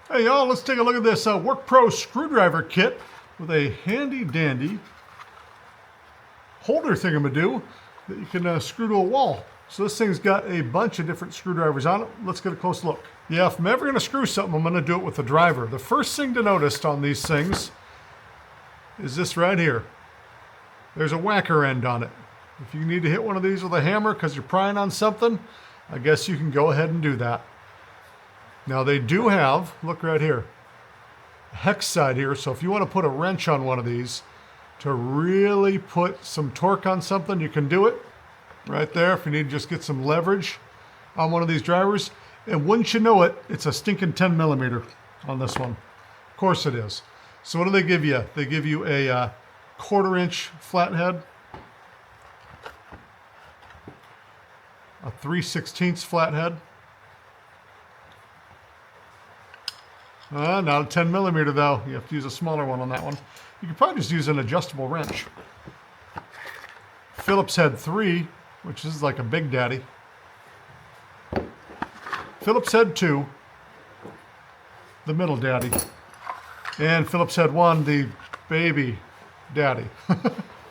Hey y'all, let's take a look at this Workpro screwdriver kit with a handy dandy holder thingamadoo that you can screw to a wall. So this thing's got a bunch of different screwdrivers on it. Let's get a close look. Yeah, if I'm ever gonna screw something, I'm gonna do it with a driver. The first thing to notice on these things is this right here. There's a whacker end on it. If you need to hit one of these with a hammer because you're prying on something, I guess you can go ahead and do that. Now they do have, look right here, a hex side here. So if you want to put a wrench on one of these to really put some torque on something, you can do it right there. If you need to just get some leverage on one of these drivers. And wouldn't you know it, it's a stinking 10 millimeter on this one. Of course it is. So what do they give you? They give you a 1/4-inch flathead, a 3/16 flathead, not a 10 millimeter though. You have to use a smaller one on that one. You could probably just use an adjustable wrench. Phillips head 3, which is like a big daddy. Phillips head 2, the middle daddy. And Phillips head 1, the baby daddy.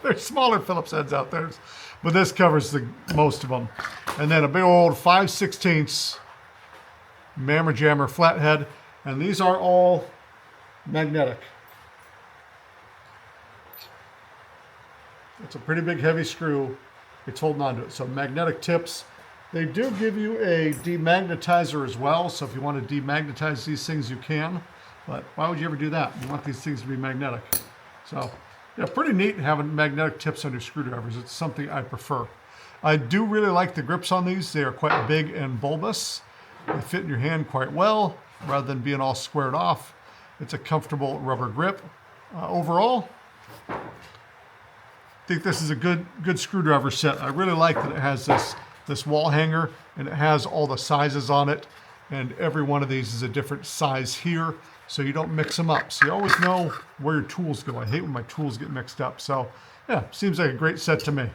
There's smaller Phillips heads out there, but this covers the most of them. And then a big old 5/16 mammer jammer flathead. And these are all magnetic. It's a pretty big heavy screw. It's holding on to it. So magnetic tips. They do give you a demagnetizer as well. So if you want to demagnetize these things, you can. But why would you ever do that? You want these things to be magnetic. So yeah, pretty neat having magnetic tips on your screwdrivers. It's something I prefer. I do really like the grips on these. They are quite big and bulbous. They fit in your hand quite well, rather than being all squared off. It's a comfortable rubber grip. Overall, I think this is a good screwdriver set. I really like that it has this wall hanger and it has all the sizes on it, and every one of these is a different size here, so you don't mix them up. So you always know where your tools go. I hate when my tools get mixed up. So yeah, seems like a great set to me.